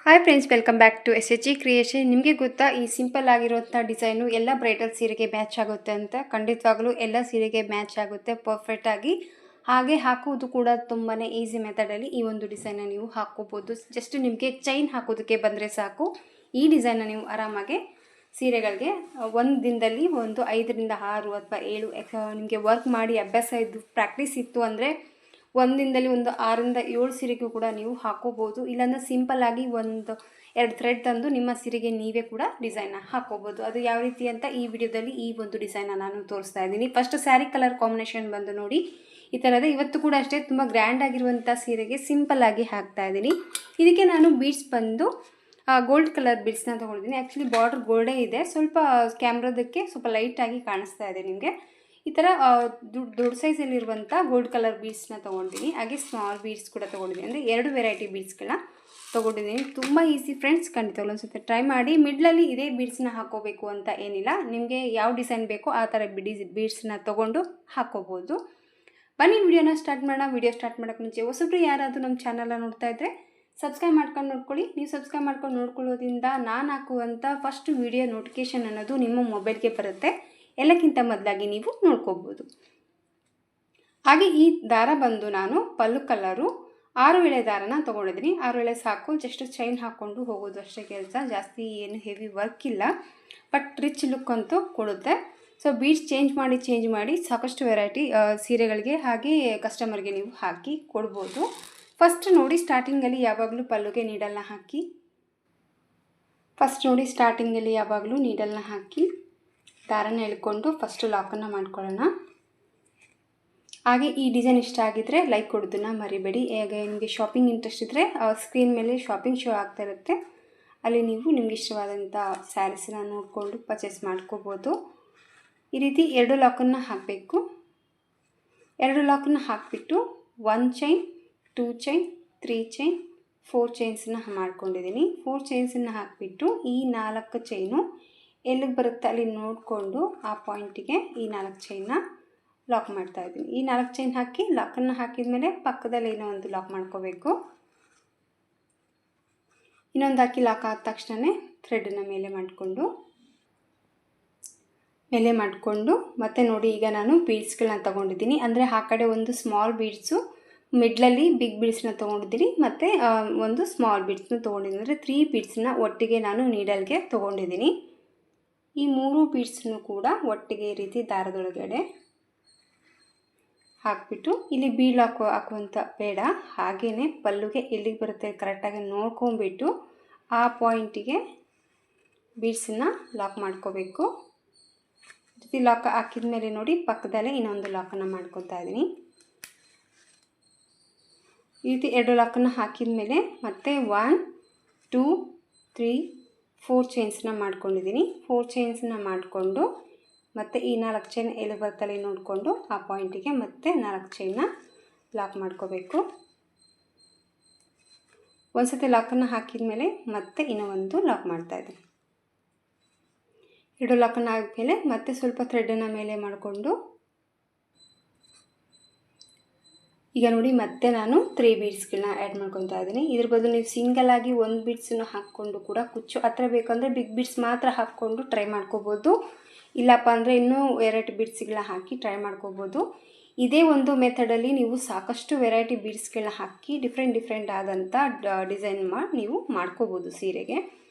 Hi friends, welcome back to SHG creation. ನಿಮಗೆ ಗೊತ್ತಾ, ಈ ಸಿಂಪಲ್ ಆಗಿರುವಂಥ ಡಿಸೈನು ಎಲ್ಲ ಬ್ರೈಡಲ್ ಸೀರೆಗೆ ಮ್ಯಾಚ್ ಆಗುತ್ತೆ ಅಂತ. ಖಂಡಿತವಾಗ್ಲೂ ಎಲ್ಲ ಸೀರೆಗೆ ಮ್ಯಾಚ್ ಆಗುತ್ತೆ ಪರ್ಫೆಕ್ಟಾಗಿ. ಹಾಗೆ ಹಾಕುವುದು ಕೂಡ ತುಂಬಾ ಈಸಿ ಮೆಥಡಲ್ಲಿ ಈ ಒಂದು ಡಿಸೈನ್ನ ನೀವು ಹಾಕ್ಕೋಬೋದು. ಜಸ್ಟ್ ನಿಮಗೆ ಚೈನ್ ಹಾಕೋದಕ್ಕೆ ಬಂದರೆ ಸಾಕು. ಈ ಡಿಸೈನ್ನ ನೀವು ಆರಾಮಾಗಿ ಸೀರೆಗಳಿಗೆ ಒಂದು ದಿನದಲ್ಲಿ ಒಂದು 5 ರಿಂದ 6 ಅಥವಾ 7 ನಿಮಗೆ ವರ್ಕ್ ಮಾಡಿ ಅಭ್ಯಾಸ ಇದ್ದು ಪ್ರಾಕ್ಟೀಸ್ ಇತ್ತು ಅಂದರೆ ಒಂದು ದಿನದಲ್ಲಿ ಒಂದು 6 ರಿಂದ 7 ಸೀರೆಗೂ ಕೂಡ ನೀವು ಹಾಕೋಬೋದು. ಇಲ್ಲಾಂದರೆ ಸಿಂಪಲ್ಲಾಗಿ ಒಂದು 2 ಥ್ರೆಡ್ ತಂದು ನಿಮ್ಮ ಸೀರೆಗೆ ನೀವೇ ಕೂಡ ಡಿಸೈನ್ನ ಹಾಕೋಬೋದು. ಅದು ಯಾವ ರೀತಿ ಅಂತ ಈ ವಿಡಿಯೋದಲ್ಲಿ ಈ ಒಂದು ಡಿಸೈನ್ನ ನಾನು ತೋರಿಸ್ತಾ ಇದ್ದೀನಿ. ಫಸ್ಟ್ ಸ್ಯಾರಿ ಕಲರ್ ಕಾಂಬಿನೇಷನ್ ಬಂದು ನೋಡಿ ಈ ಥರದ. ಇವತ್ತು ಕೂಡ ಅಷ್ಟೇ ತುಂಬ ಗ್ರ್ಯಾಂಡ್ ಆಗಿರುವಂಥ ಸೀರೆಗೆ ಸಿಂಪಲ್ಲಾಗಿ ಹಾಕ್ತಾ ಇದ್ದೀನಿ. ಇದಕ್ಕೆ ನಾನು ಬೀಡ್ಸ್ ಬಂದು ಗೋಲ್ಡ್ ಕಲರ್ ಬೀಡ್ಸ್ನ ತೊಗೊಂಡಿದ್ದೀನಿ. ಆ್ಯಕ್ಚುಲಿ ಬಾರ್ಡರ್ ಗೋಲ್ಡೇ ಇದೆ, ಸ್ವಲ್ಪ ಕ್ಯಾಮ್ರಾದಕ್ಕೆ ಸ್ವಲ್ಪ ಲೈಟಾಗಿ ಕಾಣಿಸ್ತಾ ಇದೆ ನಿಮಗೆ. ಈ ಥರ ದೊಡ್ಡ ಸೈಜಲ್ಲಿರುವಂಥ ಗೋಲ್ಡ್ ಕಲರ್ ಬೀಡ್ಸ್ನ ತೊಗೊಂಡಿದ್ದೀನಿ. ಹಾಗೆ ಸ್ಮಾಲ್ ಬೀಡ್ಸ್ ಕೂಡ ತೊಗೊಂಡಿದ್ದೀನಿ. ಅಂದರೆ 2 ವೆರೈಟಿ ಬೀಡ್ಸ್ಗಳನ್ನ ತೊಗೊಂಡಿದ್ದೀನಿ. ತುಂಬ ಈಸಿ ಫ್ರೆಂಡ್ಸ್, ಖಂಡಿತವಾಗ್ಲೂ ಒಂದ್ಸತಿ ಟ್ರೈ ಮಾಡಿ. ಮಿಡ್ಲಲ್ಲಿ ಇದೇ ಬೀಡ್ಸ್ನ ಹಾಕೋಬೇಕು ಅಂತ ಏನಿಲ್ಲ, ನಿಮಗೆ ಯಾವ ಡಿಸೈನ್ ಬೇಕೋ ಆ ಥರ ಬೀಡ್ಸ್ನ ತೊಗೊಂಡು ಹಾಕೋಬೋದು. ಬನ್ನಿ ವಿಡಿಯೋನ ಸ್ಟಾರ್ಟ್ ಮಾಡೋಣ. ವಿಡಿಯೋ ಸ್ಟಾರ್ಟ್ ಮಾಡೋಕ್ಕೆ ಮುಂಚೆ ಹೊಸಬ್ರು ಯಾರಾದರೂ ನಮ್ಮ ಚಾನಲ್ನ ನೋಡ್ತಾ ಇದ್ದರೆ ಸಬ್ಸ್ಕ್ರೈಬ್ ಮಾಡ್ಕೊಂಡು ನೋಡ್ಕೊಳ್ಳಿ. ನೀವು ಸಬ್ಸ್ಕ್ರೈಬ್ ಮಾಡ್ಕೊಂಡು ನೋಡ್ಕೊಳ್ಳೋದ್ರಿಂದ ನಾನು ಹಾಕುವಂಥ ಫಸ್ಟ್ ವಿಡಿಯೋ ನೋಟಿಫಿಕೇಷನ್ ಅನ್ನೋದು ನಿಮ್ಮ ಮೊಬೈಲ್ಗೆ ಬರುತ್ತೆ. ಎಲ್ಲಕ್ಕಿಂತ ಮೊದಲಾಗಿ ನೀವು ನೋಡ್ಕೋಬೋದು. ಹಾಗೆ ಈ ದಾರ ಬಂದು ನಾನು ಪಲ್ಲು ಕಲರು 6 ಎಳೆ ದಾರನ ತೊಗೊಂಡಿದ್ದೀನಿ. 6 ಎಳೆ ಸಾಕು. ಜಸ್ಟ್ ಚೈನ್ ಹಾಕ್ಕೊಂಡು ಹೋಗೋದು ಅಷ್ಟೇ ಕೆಲಸ. ಜಾಸ್ತಿ ಏನು ಹೆವಿ ವರ್ಕ್ ಇಲ್ಲ, ಬಟ್ ರಿಚ್ ಲುಕ್ ಅಂತೂ ಕೊಡುತ್ತೆ. ಸೊ ಬೀಡ್ಸ್ ಚೇಂಜ್ ಮಾಡಿ ಸಾಕಷ್ಟು ವೆರೈಟಿ ಸೀರೆಗಳಿಗೆ ಹಾಗೆ ಕಸ್ಟಮರ್ಗೆ ನೀವು ಹಾಕಿ ಕೊಡ್ಬೋದು. ಫಸ್ಟ್ ನೋಡಿ ಸ್ಟಾರ್ಟಿಂಗಲ್ಲಿ ಯಾವಾಗಲೂ ಪಲ್ಲುಗೆ ನೀಡಲ್ನ ಹಾಕಿ ದಾರನ ಎಳ್ಕೊಂಡು ಫಸ್ಟು ಲಾಕನ್ನು ಮಾಡ್ಕೊಳ್ಳೋಣ. ಹಾಗೆ ಈ ಡಿಸೈನ್ ಇಷ್ಟ ಆಗಿದ್ದರೆ ಲೈಕ್ ಕೊಡೋದನ್ನು ಮರಿಬೇಡಿ. ಹೇಗೆ ನಿಮಗೆ ಶಾಪಿಂಗ್ ಇಂಟ್ರೆಸ್ಟ್ ಇದ್ದರೆ ಸ್ಕ್ರೀನ್ ಮೇಲೆ ಶಾಪಿಂಗ್ ಶೋ ಆಗ್ತಾ ಇರುತ್ತೆ, ಅಲ್ಲಿ ನೀವು ನಿಮ್ಗೆ ಇಷ್ಟವಾದಂಥ ಸ್ಯಾರೀಸನ್ನ ನೋಡಿಕೊಂಡು ಪರ್ಚೇಸ್ ಮಾಡ್ಕೋಬೋದು. ಈ ರೀತಿ 2 ಲಾಕನ್ನು ಹಾಕಬೇಕು. 2 ಲಾಕನ್ನು ಹಾಕಿಬಿಟ್ಟು 1 ಚೈನ್, 2 ಚೈನ್, 3 ಚೈನ್, 4 ಚೈನ್ಸನ್ನ ಮಾಡ್ಕೊಂಡಿದ್ದೀನಿ. 4 ಚೈನ್ಸನ್ನು ಹಾಕಿಬಿಟ್ಟು ಈ 4 ಚೈನು ಎಲ್ಲಿಗೆ ಬರುತ್ತೆ ಅಲ್ಲಿ ನೋಡಿಕೊಂಡು ಆ ಪಾಯಿಂಟಿಗೆ ಈ 4 ಚೈನ್ನ ಲಾಕ್ ಮಾಡ್ತಾಯಿದ್ದೀನಿ. ಈ 4 ಚೈನ್ ಹಾಕಿ ಲಾಕನ್ನು ಹಾಕಿದ ಮೇಲೆ ಪಕ್ಕದಲ್ಲಿ ಏನೋ ಒಂದು ಲಾಕ್ ಮಾಡ್ಕೋಬೇಕು. ಇನ್ನೊಂದು ಹಾಕಿ ಲಾಕ್ ಆದ ತಕ್ಷಣ ಥ್ರೆಡನ್ನು ಮೇಲೆ ಮಾಡಿಕೊಂಡು ಮತ್ತೆ ನೋಡಿ ಈಗ ನಾನು ಬೀಡ್ಸ್ಗಳನ್ನ ತೊಗೊಂಡಿದ್ದೀನಿ. ಅಂದರೆ ಆ ಕಡೆ ಒಂದು ಸ್ಮಾಲ್ ಬೀಡ್ಸು, ಮಿಡ್ಲಲ್ಲಿ ಬಿಗ್ ಬೀಡ್ಸ್ನ ತೊಗೊಂಡಿದ್ದೀನಿ, ಮತ್ತು ಒಂದು ಸ್ಮಾಲ್ ಬೀಡ್ಸ್ನ ತೊಗೊಂಡಿದ್ದೀನಿ. ಅಂದರೆ 3 ಬೀಡ್ಸ್ನ ಒಟ್ಟಿಗೆ ನಾನು ನೀಡಲ್ಗೆ ತೊಗೊಂಡಿದ್ದೀನಿ. ಈ 3 ಬೀಡ್ಸನ್ನು ಕೂಡ ಒಟ್ಟಿಗೆ ಈ ರೀತಿ ದಾರದೊಳಗಡೆ ಹಾಕಿಬಿಟ್ಟು, ಇಲ್ಲಿ ಬೀಡ್ ಹಾಕುವಂಥ ಬೇಡ, ಹಾಗೆಯೇ ಪಲ್ಲುಗೆ ಎಲ್ಲಿಗೆ ಬರುತ್ತೆ ಕರೆಕ್ಟಾಗಿ ನೋಡ್ಕೊಂಬಿಟ್ಟು ಆ ಪಾಯಿಂಟಿಗೆ ಬೀಡ್ಸನ್ನು ಲಾಕ್ ಮಾಡ್ಕೋಬೇಕು. ಜೊತೆ ಲಾಕ್ ಹಾಕಿದ ಮೇಲೆ ನೋಡಿ ಪಕ್ಕದಲ್ಲೇ ಇನ್ನೊಂದು ಲಾಕನ್ನು ಮಾಡ್ಕೊತಾ ಇದ್ದೀನಿ. ಈ ರೀತಿ 2 ಲಾಕನ್ನು ಹಾಕಿದ ಮೇಲೆ ಮತ್ತೆ 1, 2, 3, 4 ಚೈನ್ಸನ್ನ ಮಾಡ್ಕೊಂಡಿದ್ದೀನಿ. 4 ಚೈನ್ಸನ್ನ ಮಾಡಿಕೊಂಡು ಮತ್ತು ಈ 4 ಚೈನ್ ಎಲ್ಲಿ ಬರ್ತಲ್ಲಿ ನೋಡಿಕೊಂಡು ಆ ಪಾಯಿಂಟಿಗೆ ಮತ್ತೆ 4 ಚೈನ್ನ ಲಾಕ್ ಮಾಡ್ಕೋಬೇಕು. ಒಂದು ಸತಿ ಲಾಕನ್ನು ಹಾಕಿದ ಮೇಲೆ ಮತ್ತೆ ಇನ್ನೂ ಒಂದು ಲಾಕ್ ಮಾಡ್ತಾಯಿದ್ದೀನಿ. 2 ಲಾಕನ್ನು ಆದಮೇಲೆ ಮತ್ತೆ ಸ್ವಲ್ಪ ಥ್ರೆಡನ್ನು ಮೇಲೆ ಮಾಡಿಕೊಂಡು ಈಗ ನೋಡಿ ಮತ್ತೆ ನಾನು 3 ಬೀಡ್ಸ್ಗಳನ್ನ ಆ್ಯಡ್ ಮಾಡ್ಕೊತಾ ಇದ್ದೀನಿ. ಇದ್ರ ಬದಲು ನೀವು ಸಿಂಗಲಾಗಿ 1 ಬೀಡ್ಸನ್ನು ಹಾಕ್ಕೊಂಡು ಕೂಡ ಕುಚ್ಚು ಹತ್ರ ಬೇಕಂದರೆ ಬಿಗ್ ಬೀಡ್ಸ್ ಮಾತ್ರ ಹಾಕ್ಕೊಂಡು ಟ್ರೈ ಮಾಡ್ಕೋಬೋದು. ಇಲ್ಲಪ್ಪ ಅಂದರೆ ಇನ್ನೂ ವೆರೈಟಿ ಬೀಡ್ಸ್ಗಳನ್ನ ಹಾಕಿ ಟ್ರೈ ಮಾಡ್ಕೋಬೋದು. ಇದೇ ಒಂದು ಮೆಥಡಲ್ಲಿ ನೀವು ಸಾಕಷ್ಟು ವೆರೈಟಿ ಬೀಡ್ಸ್ಗಳನ್ನ ಹಾಕಿ ಡಿಫ್ರೆಂಟ್ ಆದಂಥ ಡಿಸೈನ್ ನೀವು ಮಾಡ್ಕೋಬೋದು ಸೀರೆಗೆ.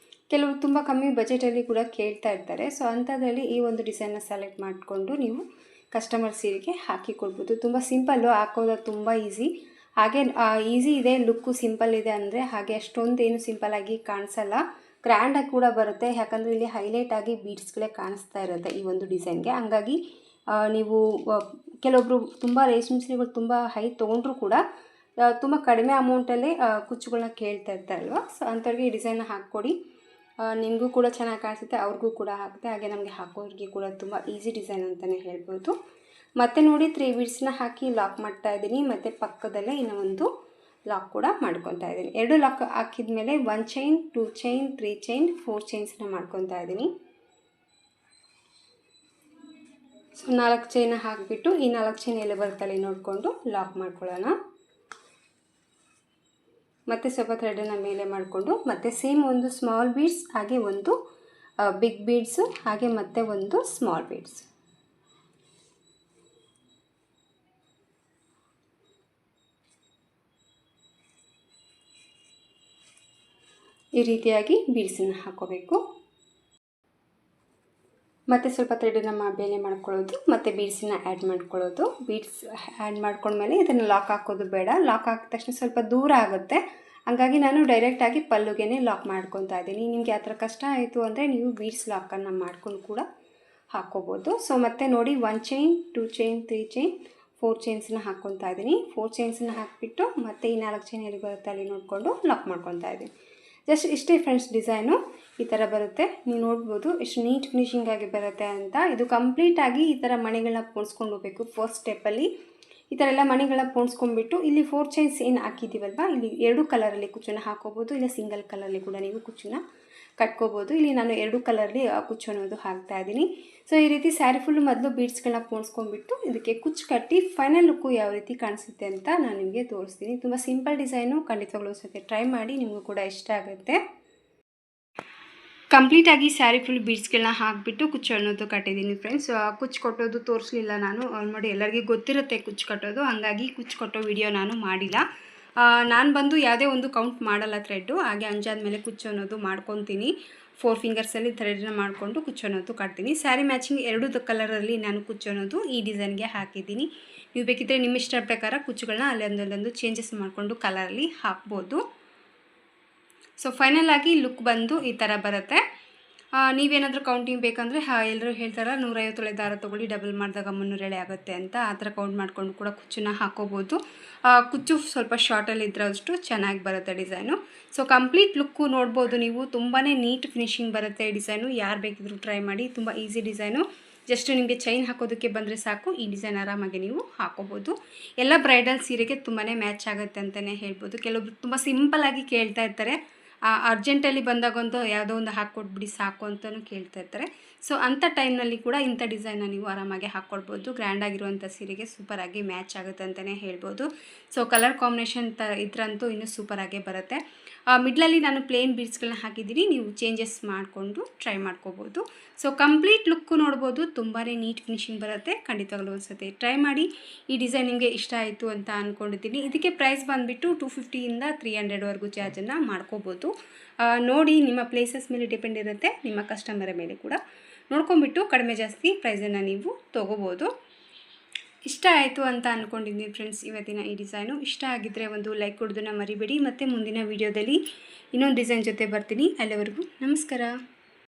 ಕೆಲವು ತುಂಬ ಕಮ್ಮಿ ಬಜೆಟಲ್ಲಿ ಕೂಡ ಕೇಳ್ತಾ ಇರ್ತಾರೆ. ಸೊ ಅಂಥದ್ರಲ್ಲಿ ಈ ಒಂದು ಡಿಸೈನ್ನ ಸೆಲೆಕ್ಟ್ ಮಾಡಿಕೊಂಡು ನೀವು ಕಸ್ಟಮರ್ ಸೀರೆಗೆ ಹಾಕಿ ಕೊಡ್ಬೋದು. ತುಂಬ ಸಿಂಪಲ್ಲು, ಹಾಕೋದು ತುಂಬ ಈಸಿ. ಹಾಗೆ ಈಸಿ ಇದೆ, ಲುಕ್ಕು ಸಿಂಪಲ್ ಇದೆ ಅಂದರೆ ಹಾಗೆ ಅಷ್ಟೊಂದು ಏನು ಸಿಂಪಲ್ಲಾಗಿ ಕಾಣಿಸಲ್ಲ, ಗ್ರ್ಯಾಂಡಾಗಿ ಕೂಡ ಬರುತ್ತೆ. ಯಾಕಂದರೆ ಇಲ್ಲಿ ಹೈಲೈಟಾಗಿ ಬೀಡ್ಸ್ಗಳೇ ಕಾಣಿಸ್ತಾ ಇರುತ್ತೆ ಈ ಒಂದು ಡಿಸೈನ್ಗೆ. ಹಂಗಾಗಿ ನೀವು ಕೆಲವೊಬ್ಬರು ತುಂಬ ರೇಷ್ಮೆ ಸೀರೆಗಳು ತುಂಬ ಹೈ ತೊಗೊಂಡ್ರೂ ಕೂಡ ತುಂಬ ಕಡಿಮೆ ಅಮೌಂಟಲ್ಲೇ ಕುಚ್ಚುಗಳನ್ನ ಕೇಳ್ತಾ ಇರ್ತಾರಲ್ವ. ಸೊ ಅಂಥವ್ರಿಗೆ ಈ ಡಿಸೈನ್ನ ಹಾಕ್ಕೊಡಿ. ನಿಮಗೂ ಕೂಡ ಚೆನ್ನಾಗಿ ಕಾಣಿಸುತ್ತೆ, ಅವ್ರಿಗೂ ಕೂಡ ಆಗುತ್ತೆ. ಹಾಗೆ ನಮಗೆ ಹಾಕೋರಿಗೆ ಕೂಡ ತುಂಬ ಈಸಿ ಡಿಸೈನ್ ಅಂತಲೇ ಹೇಳ್ಬೋದು. ಮತ್ತೆ ನೋಡಿ 3 ಬೀಡ್ಸ್ನ ಹಾಕಿ ಲಾಕ್ ಮಾಡ್ತಾ ಇದ್ದೀನಿ. ಮತ್ತು ಪಕ್ಕದಲ್ಲೇ ಇನ್ನೂ ಒಂದು ಲಾಕ್ ಕೂಡ ಮಾಡ್ಕೊತಾ ಇದ್ದೀನಿ. 2 ಲಾಕ್ ಹಾಕಿದ ಮೇಲೆ 1 ಚೈನ್, 2 ಚೈನ್, 3 ಚೈನ್, 4 ಚೈನ್ಸನ್ನ ಮಾಡ್ಕೊತಾ ಇದ್ದೀನಿ. ಸೊ 4 ಚೈನ ಹಾಕಿಬಿಟ್ಟು ಈ 4 ಚೈನ್ ಎಲ್ಲಿ ಬರ್ತಲ್ಲಿ ನೋಡಿಕೊಂಡು ಲಾಕ್ ಮಾಡ್ಕೊಳ್ಳೋಣ. ಮತ್ತು ಸ್ವಲ್ಪ ಥ್ರೆಡನ್ನು ಮೇಲೆ ಮಾಡಿಕೊಂಡು ಮತ್ತು ಸೇಮ್ ಒಂದು ಸ್ಮಾಲ್ ಬೀಡ್ಸ್ ಹಾಗೆ ಒಂದು ಬಿಗ್ ಬೀಡ್ಸು ಹಾಗೆ ಮತ್ತು ಒಂದು ಸ್ಮಾಲ್ ಬೀಡ್ಸ್. ಈ ರೀತಿಯಾಗಿ ಬೀಡ್ಸನ್ನು ಹಾಕೋಬೇಕು. ಮತ್ತು ಸ್ವಲ್ಪ ಥ್ರೆಡನ್ನು ಮೇಲೆ ಮಾಡ್ಕೊಳ್ಳೋದು ಮತ್ತು ಬೀಡ್ಸನ್ನು ಆ್ಯಡ್ ಮಾಡ್ಕೊಳ್ಳೋದು. ಬೀಡ್ಸ್ ಆ್ಯಡ್ ಮಾಡ್ಕೊಂಡ್ಮೇಲೆ ಇದನ್ನು ಲಾಕ್ ಹಾಕೋದು ಬೇಡ. ಲಾಕ್ ಹಾಕಿದ ತಕ್ಷಣ ಸ್ವಲ್ಪ ದೂರ ಆಗುತ್ತೆ. ಹಾಗಾಗಿ ನಾನು ಡೈರೆಕ್ಟಾಗಿ ಪಲ್ಲುಗೆ ಲಾಕ್ ಮಾಡ್ಕೊತಾ ಇದ್ದೀನಿ. ನಿಮಗೆ ಆ ಥರ ಕಷ್ಟ ಆಯಿತು ಅಂದರೆ ನೀವು ಬೀಡ್ಸ್ ಲಾಕನ್ನು ಮಾಡ್ಕೊಂಡು ಕೂಡ ಹಾಕ್ಕೋಬೋದು. ಸೊ ಮತ್ತೆ ನೋಡಿ 1 ಚೈನ್ 2 ಚೈನ್ 3 ಚೈನ್ 4 ಚೈನ್ಸನ್ನ ಹಾಕ್ಕೊತಾ ಇದ್ದೀನಿ. 4 ಚೈನ್ಸನ್ನ ಹಾಕಿಬಿಟ್ಟು ಮತ್ತೆ ಈ 4 ಚೈನ್ ಎಲ್ಲಿ ಬರುತ್ತೆ ಅಲ್ಲಿ ನೋಡಿಕೊಂಡು ಲಾಕ್ ಮಾಡ್ಕೊತಾ ಇದ್ದೀನಿ. ಜಸ್ಟ್ ಇಷ್ಟೇ ಫ್ರೆಂಡ್ಸ್. ಡಿಸೈನು ಈ ಥರ ಬರುತ್ತೆ. ನೀವು ನೋಡ್ಬೋದು ಎಷ್ಟು ನೀಟ್ ಫಿನಿಶಿಂಗ್ ಆಗಿ ಬರುತ್ತೆ ಅಂತ. ಇದು ಕಂಪ್ಲೀಟಾಗಿ ಈ ಥರ ಮಣಿಗಳನ್ನ ಪೋಣಿಸ್ಕೊಂಡು ಹೋಗಬೇಕು. ಫಸ್ಟ್ ಸ್ಟೆಪ್ಪಲ್ಲಿ ಈ ಥರ ಎಲ್ಲ ಮಣಿಗಳನ್ನ ಪೋಣಿಸ್ಕೊಂಡ್ಬಿಟ್ಟು ಇಲ್ಲಿ 4 ಚೈನ್ಸ್ ಏನು ಹಾಕಿದ್ದೀವಲ್ವ, ಇಲ್ಲಿ 2 ಕಲರಲ್ಲಿ ಕುಚ್ಚನ್ನು ಹಾಕೋಬೋದು, ಇಲ್ಲ ಸಿಂಗಲ್ ಕಲರಲ್ಲಿ ಕೂಡ ನೀವು ಕುಚ್ಚನ್ನು ಕಟ್ಕೋಬೋದು. ಇಲ್ಲಿ ನಾನು 2 ಕಲರಲ್ಲಿ ಕುಚ್ಚು ಅನ್ನೋದು ಹಾಕ್ತಾ ಇದ್ದೀನಿ. ಸೊ ಈ ರೀತಿ ಸ್ಯಾರಿ ಫುಲ್ಲು ಮೊದಲು ಬೀಡ್ಸ್ಗಳನ್ನ ಪೋಣಿಸ್ಕೊಂಡ್ಬಿಟ್ಟು ಇದಕ್ಕೆ ಕುಚ್ಚು ಕಟ್ಟಿ ಫೈನಲ್ ಲುಕ್ಕು ಯಾವ ರೀತಿ ಕಾಣಿಸುತ್ತೆ ಅಂತ ನಾನು ನಿಮಗೆ ತೋರಿಸ್ತೀನಿ. ತುಂಬ ಸಿಂಪಲ್ ಡಿಸೈನು, ಖಂಡಿತವಾಗ್ಲೂ ಸತಿ ಟ್ರೈ ಮಾಡಿ, ನಿಮಗೂ ಕೂಡ ಇಷ್ಟ ಆಗುತ್ತೆ. ಕಂಪ್ಲೀಟಾಗಿ ಸ್ಯಾರಿ ಫುಲ್ ಬೀಡ್ಸ್ಗಳನ್ನ ಹಾಕಿಬಿಟ್ಟು ಕುಚ್ಚು ಅನ್ನೋದು ಕಟ್ಟಿದ್ದೀನಿ ಫ್ರೆಂಡ್ಸ್. ಕುಚ್ಚು ಕೊಟ್ಟೋದು ತೋರಿಸಲಿಲ್ಲ ನಾನು. ಆಲ್ರೆಡಿ ಎಲ್ಲರಿಗೂ ಗೊತ್ತಿರುತ್ತೆ ಕುಚ್ಚು ಕಟ್ಟೋದು, ಹಾಗಾಗಿ ಕುಚ್ಚು ಕೊಟ್ಟೋ ವಿಡಿಯೋ ನಾನು ಮಾಡಿಲ್ಲ. ನಾನು ಬಂದು ಯಾವುದೇ ಒಂದು ಕೌಂಟ್ ಮಾಡಲ್ಲ ಥ್ರೆಡ್ಡು. ಹಾಗೆ ಅಂಜಾದ ಮೇಲೆ ಕುಚ್ಚು ಅನ್ನೋದು ಮಾಡ್ಕೊತೀನಿ. 4 ಫಿಂಗರ್ಸಲ್ಲಿ ಥ್ರೆಡನ್ನ ಮಾಡಿಕೊಂಡು ಕುಚ್ಚು ಅನ್ನೋದು ಕಟ್ತೀನಿ. ಸ್ಯಾರಿ ಮ್ಯಾಚಿಂಗ್ 2 ಕಲರಲ್ಲಿ ನಾನು ಕುಚ್ಚು ಅನ್ನೋದು ಈ ಡಿಸೈನ್ಗೆ ಹಾಕಿದ್ದೀನಿ. ನೀವು ಬೇಕಿದ್ದರೆ ನಿಮ್ಮ ಇಷ್ಟ ಪ್ರಕಾರ ಕುಚ್ಚುಗಳನ್ನ ಅಲ್ಲೊಂದೊಂದು ಚೇಂಜಸ್ ಮಾಡಿಕೊಂಡು ಕಲರಲ್ಲಿ ಹಾಕ್ಬೋದು. ಸೊ ಫೈನಲ್ ಆಗಿ ಲುಕ್ ಬಂದು ಈ ಥರ ಬರುತ್ತೆ. ನೀವೇನಾದರೂ ಕೌಂಟಿಂಗ್ ಬೇಕಂದರೆ ಎಲ್ಲರೂ ಹೇಳ್ತಾರೆ 150 ಎಳೆ ದಾರ ತೊಗೊಳ್ಳಿ, ಡಬಲ್ ಮಾಡಿದಾಗ 300 ಎಳೆ ಆಗುತ್ತೆ ಅಂತ. ಆ ಥರ ಕೌಂಟ್ ಮಾಡಿಕೊಂಡು ಕೂಡ ಕುಚ್ಚನ್ನ ಹಾಕೋಬೋದು. ಕುಚ್ಚು ಸ್ವಲ್ಪ ಶಾರ್ಟಲ್ಲಿ ಇದ್ರೆ ಅಷ್ಟು ಚೆನ್ನಾಗಿ ಬರುತ್ತೆ ಡಿಸೈನು. ಸೊ ಕಂಪ್ಲೀಟ್ ಲುಕ್ಕು ನೋಡ್ಬೋದು ನೀವು. ತುಂಬಾ ನೀಟ್ ಫಿನಿಶಿಂಗ್ ಬರುತ್ತೆ ಡಿಸೈನು. ಯಾರು ಬೇಕಿದ್ರೂ ಟ್ರೈ ಮಾಡಿ. ತುಂಬ ಈಸಿ ಡಿಸೈನು. ಜಸ್ಟ್ ನಿಮಗೆ ಚೈನ್ ಹಾಕೋದಕ್ಕೆ ಬಂದರೆ ಸಾಕು, ಈ ಡಿಸೈನ್ ಆರಾಮಾಗಿ ನೀವು ಹಾಕೋಬೋದು. ಎಲ್ಲ ಬ್ರೈಡಲ್ ಸೀರೆಗೆ ತುಂಬಾ ಮ್ಯಾಚ್ ಆಗುತ್ತೆ ಅಂತಲೇ ಹೇಳ್ಬೋದು. ಕೆಲವೊಬ್ರು ತುಂಬ ಸಿಂಪಲ್ಲಾಗಿ ಕೇಳ್ತಾ ಇರ್ತಾರೆ, ಅರ್ಜೆಂಟಲ್ಲಿ ಬಂದಾಗಂತೂ ಯಾವುದೋ ಒಂದು ಹಾಕ್ಕೊಟ್ಬಿಡಿ ಸಾಕು ಅಂತಲೂ ಕೇಳ್ತಾ ಇರ್ತಾರೆ. ಸೊ ಅಂಥ ಟೈಮ್ನಲ್ಲಿ ಕೂಡ ಇಂಥ ಡಿಸೈನ್ನ ನೀವು ಆರಾಮಾಗಿ ಹಾಕ್ಕೊಡ್ಬೋದು. ಗ್ರ್ಯಾಂಡಾಗಿರುವಂಥ ಸೀರೆಗೆ ಸೂಪರಾಗಿ ಮ್ಯಾಚ್ ಆಗುತ್ತೆ ಅಂತಲೇ ಹೇಳ್ಬೋದು. ಸೊ ಕಲರ್ ಕಾಂಬಿನೇಷನ್ ಇದ್ರಂತೂ ಇನ್ನೂ ಸೂಪರಾಗೇ ಬರುತ್ತೆ. ಮಿಡ್ಲಲ್ಲಿ ನಾನು ಪ್ಲೇನ್ ಬೀಡ್ಸ್ಗಳನ್ನ ಹಾಕಿದ್ದೀನಿ. ನೀವು ಚೇಂಜಸ್ ಮಾಡಿಕೊಂಡು ಟ್ರೈ ಮಾಡ್ಕೋಬೋದು. ಸೊ ಕಂಪ್ಲೀಟ್ ಲುಕ್ಕು ನೋಡ್ಬೋದು. ತುಂಬಾ ನೀಟ್ ಫಿನಿಶಿಂಗ್ ಬರುತ್ತೆ. ಖಂಡಿತವಾಗ್ಲೂ ಒಂದ್ಸತಿ ಟ್ರೈ ಮಾಡಿ. ಈ ಡಿಸೈನ್ ನಿಮಗೆ ಇಷ್ಟ ಆಯಿತು ಅಂತ ಅಂದ್ಕೊಂಡಿದ್ದೀನಿ. ಇದಕ್ಕೆ ಪ್ರೈಸ್ ಬಂದುಬಿಟ್ಟು 250ಇಂದ 300ವರೆಗೂ ಚಾರ್ಜನ್ನು ಮಾಡ್ಕೋಬೋದು. ನೋಡಿ, ನಿಮ್ಮ ಪ್ಲೇಸಸ್ ಮೇಲೆ ಡಿಪೆಂಡ್ ಇರುತ್ತೆ, ನಿಮ್ಮ ಕಸ್ಟಮರ ಮೇಲೆ ಕೂಡ ನೋಡ್ಕೊಂಬಿಟ್ಟು ಕಡಿಮೆ ಜಾಸ್ತಿ ಪ್ರೈಸನ್ನು ನೀವು ತೊಗೋಬೋದು. ಇಷ್ಟ ಆಯಿತು ಅಂತ ಅಂದ್ಕೊಂಡಿದ್ದೀನಿ ಫ್ರೆಂಡ್ಸ್ ಇವತ್ತಿನ ಈ ಡಿಸೈನು. ಇಷ್ಟ ಆಗಿದ್ದರೆ ಒಂದು ಲೈಕ್ ಕೊಡೋದನ್ನು ಮರಿಬೇಡಿ. ಮತ್ತು ಮುಂದಿನ ವೀಡಿಯೋದಲ್ಲಿ ಇನ್ನೊಂದು ಡಿಸೈನ್ ಜೊತೆ ಬರ್ತೀನಿ. ಅಲ್ಲಿವರೆಗೂ ನಮಸ್ಕಾರ.